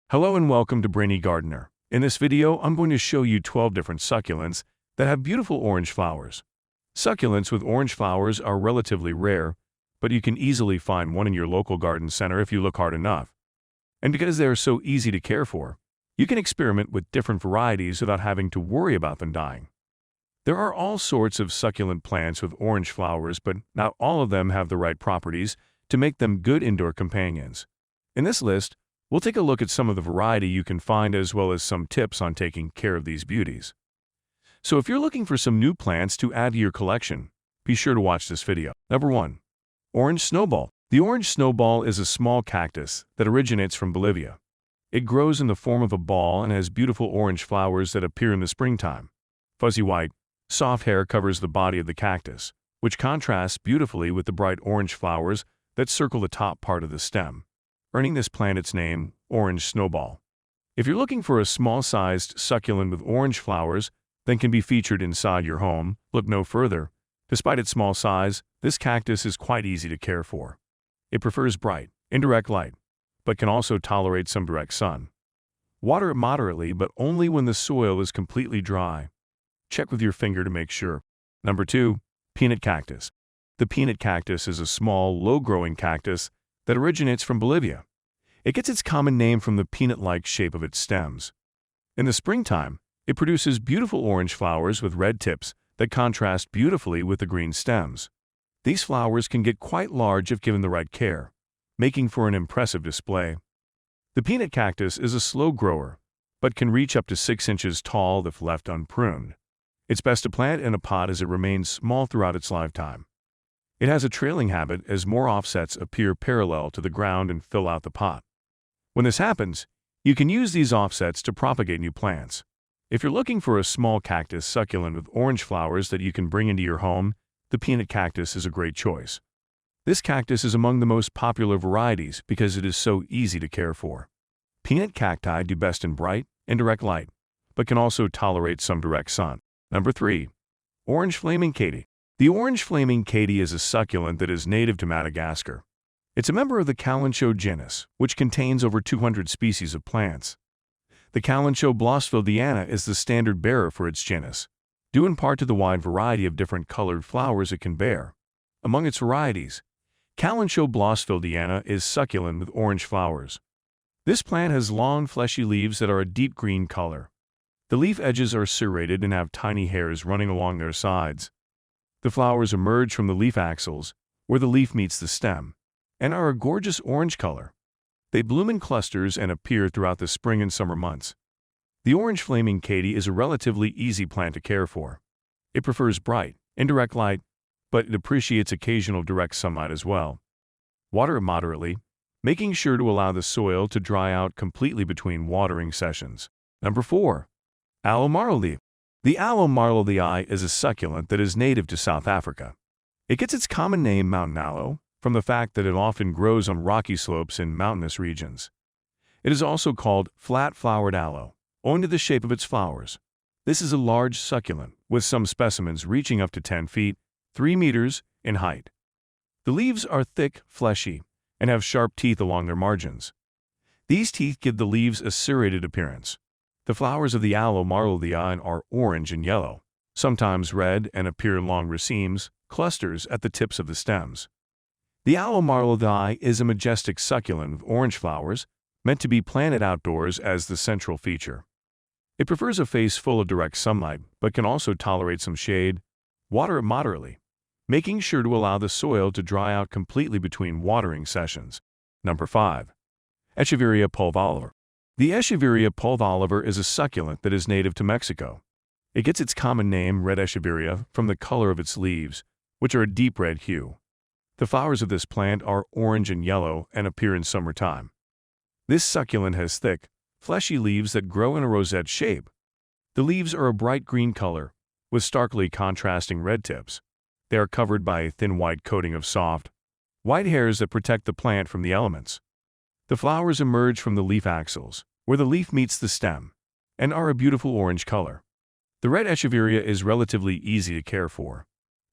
Hello and welcome to Brainy Gardener. In this video, I'm going to show you 12 different succulents that have beautiful orange flowers. Succulents with orange flowers are relatively rare, but you can easily find one in your local garden center if you look hard enough. And because they are so easy to care for, you can experiment with different varieties without having to worry about them dying. There are all sorts of succulent plants with orange flowers, but not all of them have the right properties to make them good indoor companions. In this list, we'll take a look at some of the variety you can find as well as some tips on taking care of these beauties. So if you're looking for some new plants to add to your collection, be sure to watch this video. Number 1. Orange Snowball. The orange snowball is a small cactus that originates from Bolivia. It grows in the form of a ball and has beautiful orange flowers that appear in the springtime. Fuzzy white, soft hair covers the body of the cactus, which contrasts beautifully with the bright orange flowers that circle the top part of the stem, earning this plant its name, orange snowball. If you're looking for a small-sized succulent with orange flowers that can be featured inside your home, look no further. Despite its small size, this cactus is quite easy to care for. It prefers bright, indirect light, but can also tolerate some direct sun. Water it moderately, but only when the soil is completely dry. Check with your finger to make sure. Number 2. Peanut Cactus. The peanut cactus is a small, low-growing cactus that originates from Bolivia. It gets its common name from the peanut-like shape of its stems. In the springtime, it produces beautiful orange flowers with red tips that contrast beautifully with the green stems. These flowers can get quite large if given the right care, making for an impressive display. The peanut cactus is a slow grower, but can reach up to 6 inches tall if left unpruned. It's best to plant in a pot as it remains small throughout its lifetime. It has a trailing habit as more offsets appear parallel to the ground and fill out the pot. When this happens, you can use these offsets to propagate new plants. If you're looking for a small cactus succulent with orange flowers that you can bring into your home, the peanut cactus is a great choice. This cactus is among the most popular varieties because it is so easy to care for. Peanut cacti do best in bright, indirect light, but can also tolerate some direct sun. Number 3. Orange Flaming Katy. The orange flaming Katy is a succulent that is native to Madagascar. It's a member of the Kalanchoe genus, which contains over 200 species of plants. The Kalanchoe blossfeldiana is the standard bearer for its genus, due in part to the wide variety of different colored flowers it can bear. Among its varieties, Kalanchoe blossfeldiana is succulent with orange flowers. This plant has long, fleshy leaves that are a deep green color. The leaf edges are serrated and have tiny hairs running along their sides. The flowers emerge from the leaf axils, where the leaf meets the stem, and are a gorgeous orange color. They bloom in clusters and appear throughout the spring and summer months. The orange flaming Katy is a relatively easy plant to care for. It prefers bright, indirect light, but it appreciates occasional direct sunlight as well. Water it moderately, making sure to allow the soil to dry out completely between watering sessions. Number 4. Aloe marlothii. The Aloe marlothii is a succulent that is native to South Africa. It gets its common name, mountain aloe, from the fact that it often grows on rocky slopes in mountainous regions. It is also called flat-flowered aloe, owing to the shape of its flowers. This is a large succulent, with some specimens reaching up to 10 feet, 3 meters, in height. The leaves are thick, fleshy, and have sharp teeth along their margins. These teeth give the leaves a serrated appearance. The flowers of the Aloe marlothii are orange and yellow, sometimes red, and appear in long racemes, clusters at the tips of the stems. The Aloe marlothii is a majestic succulent with orange flowers, meant to be planted outdoors as the central feature. It prefers a face full of direct sunlight, but can also tolerate some shade. Water it moderately, making sure to allow the soil to dry out completely between watering sessions. Number 5. Echeveria pulv-Oliver. The Echeveria pulv-Oliver is a succulent that is native to Mexico. It gets its common name, red Echeveria, from the color of its leaves, which are a deep red hue. The flowers of this plant are orange and yellow and appear in summertime. This succulent has thick, fleshy leaves that grow in a rosette shape. The leaves are a bright green color, with starkly contrasting red tips. They are covered by a thin white coating of soft, white hairs that protect the plant from the elements. The flowers emerge from the leaf axils, where the leaf meets the stem, and are a beautiful orange color. The red Echeveria is relatively easy to care for.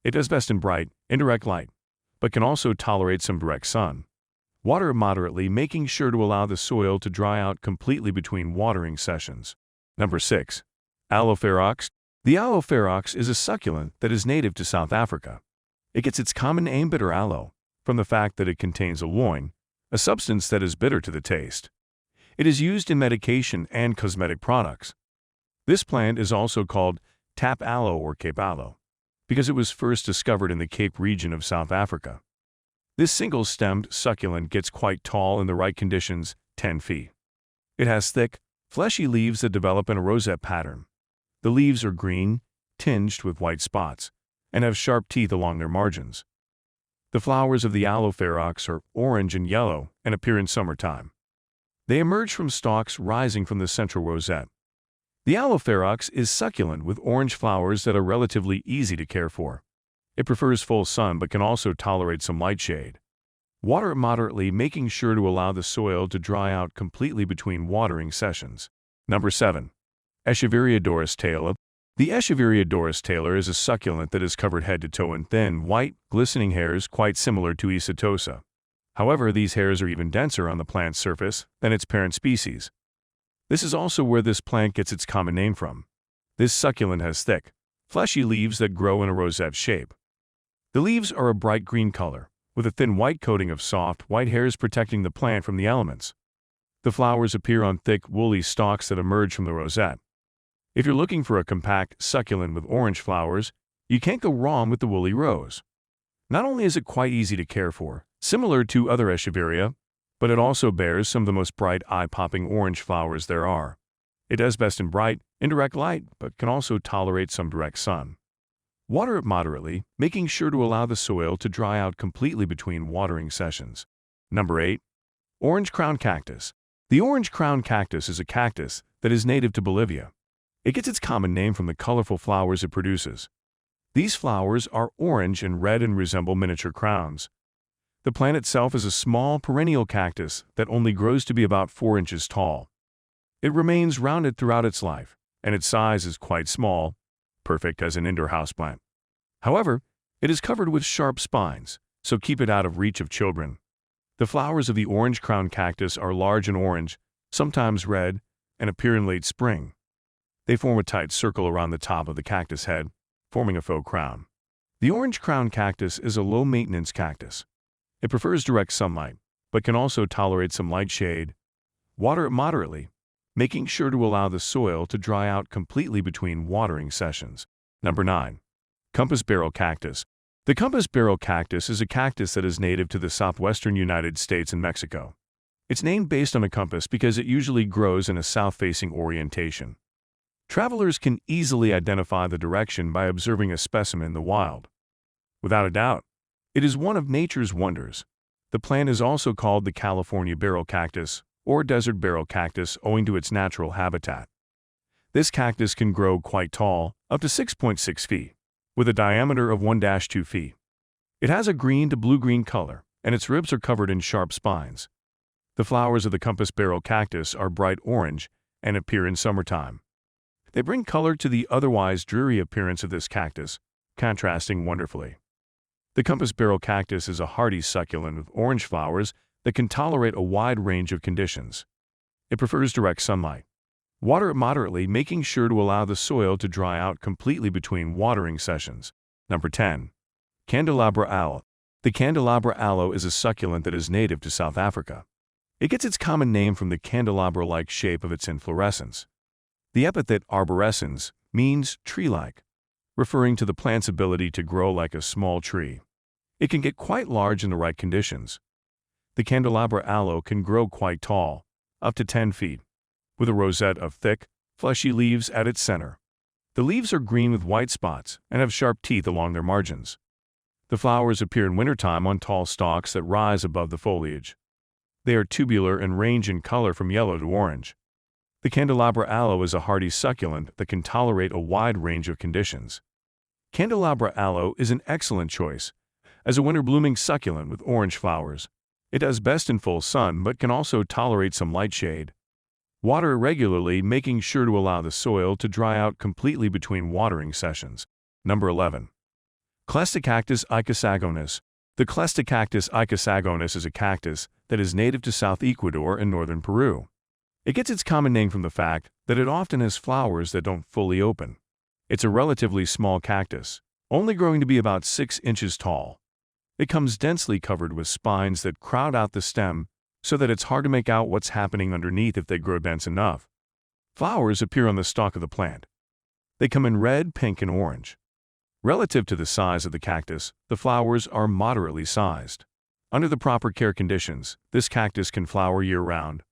It does best in bright, indirect light, but can also tolerate some direct sun. Water it moderately, making sure to allow the soil to dry out completely between watering sessions. Number 6. Aloe Ferox. The Aloe Ferox is a succulent that is native to South Africa. It gets its common name bitter aloe from the fact that it contains aloe, a substance that is bitter to the taste. It is used in medication and cosmetic products. This plant is also called tap aloe or Cape aloe because it was first discovered in the Cape region of South Africa. This single-stemmed succulent gets quite tall in the right conditions, 10 feet. It has thick, fleshy leaves that develop in a rosette pattern. The leaves are green, tinged with white spots, and have sharp teeth along their margins. The flowers of the Aloe Ferox are orange and yellow and appear in summertime. They emerge from stalks rising from the central rosette. The Aloe Ferox is succulent with orange flowers that are relatively easy to care for. It prefers full sun but can also tolerate some light shade. Water it moderately, making sure to allow the soil to dry out completely between watering sessions. Number 7. Echeveria Doris Taylor. The Echeveria Doris Taylor is a succulent that is covered head to toe in thin, white, glistening hairs quite similar to Isitosa. However, these hairs are even denser on the plant's surface than its parent species. This is also where this plant gets its common name from. This succulent has thick, fleshy leaves that grow in a rosette shape. The leaves are a bright green color, with a thin white coating of soft, white hairs protecting the plant from the elements. The flowers appear on thick, woolly stalks that emerge from the rosette. If you're looking for a compact succulent with orange flowers, you can't go wrong with the woolly rose. Not only is it quite easy to care for, similar to other Echeveria, but it also bears some of the most bright, eye-popping orange flowers there are. It does best in bright, indirect light, but can also tolerate some direct sun. Water it moderately, making sure to allow the soil to dry out completely between watering sessions. Number 8. Orange Crown Cactus. The orange crown cactus is a cactus that is native to Bolivia. It gets its common name from the colorful flowers it produces. These flowers are orange and red and resemble miniature crowns. The plant itself is a small perennial cactus that only grows to be about 4 inches tall. It remains rounded throughout its life, and its size is quite small, perfect as an indoor houseplant. However, it is covered with sharp spines, so keep it out of reach of children. The flowers of the orange crown cactus are large and orange, sometimes red, and appear in late spring. They form a tight circle around the top of the cactus head, forming a faux crown. The orange crown cactus is a low-maintenance cactus. It prefers direct sunlight, but can also tolerate some light shade. Water it moderately, making sure to allow the soil to dry out completely between watering sessions. Number 9. Compass Barrel Cactus. The compass barrel cactus is a cactus that is native to the southwestern United States and Mexico. It's named based on a compass because it usually grows in a south-facing orientation. Travelers can easily identify the direction by observing a specimen in the wild. Without a doubt, it is one of nature's wonders. The plant is also called the California barrel cactus or desert barrel cactus owing to its natural habitat. This cactus can grow quite tall, up to 6.6 feet, with a diameter of 1-2 feet. It has a green to blue-green color, and its ribs are covered in sharp spines. The flowers of the compass barrel cactus are bright orange and appear in summertime. They bring color to the otherwise dreary appearance of this cactus, contrasting wonderfully. The compass barrel cactus is a hardy succulent with orange flowers that can tolerate a wide range of conditions. It prefers direct sunlight. Water it moderately, making sure to allow the soil to dry out completely between watering sessions. Number 10. Candelabra Aloe. The Candelabra Aloe is a succulent that is native to South Africa. It gets its common name from the candelabra-like shape of its inflorescence. The epithet arborescens means tree-like, referring to the plant's ability to grow like a small tree. It can get quite large in the right conditions. The Candelabra Aloe can grow quite tall, up to 10 feet, with a rosette of thick, fleshy leaves at its center. The leaves are green with white spots and have sharp teeth along their margins. The flowers appear in wintertime on tall stalks that rise above the foliage. They are tubular and range in color from yellow to orange. The Candelabra Aloe is a hardy succulent that can tolerate a wide range of conditions. Candelabra Aloe is an excellent choice as a winter-blooming succulent with orange flowers. It does best in full sun but can also tolerate some light shade. Water regularly, making sure to allow the soil to dry out completely between watering sessions. Number 11. Cleistocactus icosagonus. The Cleistocactus icosagonus is a cactus that is native to South Ecuador and northern Peru. It gets its common name from the fact that it often has flowers that don't fully open. It's a relatively small cactus, only growing to be about 6 inches tall. It comes densely covered with spines that crowd out the stem so that it's hard to make out what's happening underneath if they grow dense enough. Flowers appear on the stalk of the plant. They come in red, pink, and orange. Relative to the size of the cactus, the flowers are moderately sized. Under the proper care conditions, this cactus can flower year-round.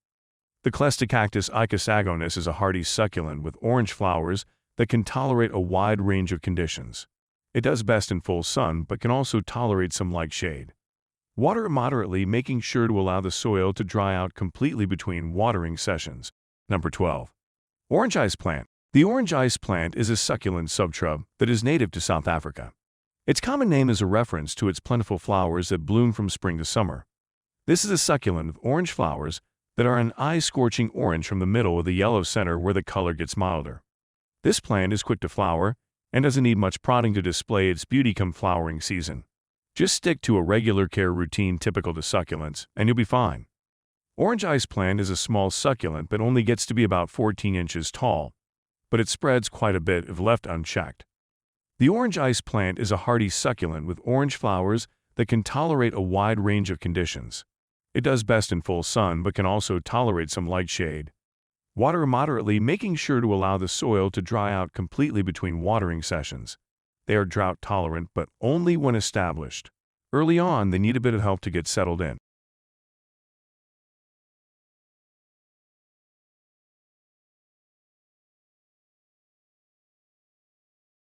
The Cleistocactus icosagonus is a hardy succulent with orange flowers that can tolerate a wide range of conditions. It does best in full sun but can also tolerate some light shade. Water it moderately, making sure to allow the soil to dry out completely between watering sessions. Number 12. Orange ice plant. The orange ice plant is a succulent subshrub that is native to South Africa. Its common name is a reference to its plentiful flowers that bloom from spring to summer. This is a succulent with orange flowers that are an eye-scorching orange from the middle of the yellow center where the color gets milder. This plant is quick to flower and doesn't need much prodding to display its beauty come flowering season. Just stick to a regular care routine typical to succulents, and you'll be fine. Orange ice plant is a small succulent that only gets to be about 14 inches tall, but it spreads quite a bit if left unchecked. The orange ice plant is a hardy succulent with orange flowers that can tolerate a wide range of conditions. It does best in full sun but can also tolerate some light shade. Water moderately, making sure to allow the soil to dry out completely between watering sessions. They are drought tolerant but only when established. Early on, they need a bit of help to get settled in.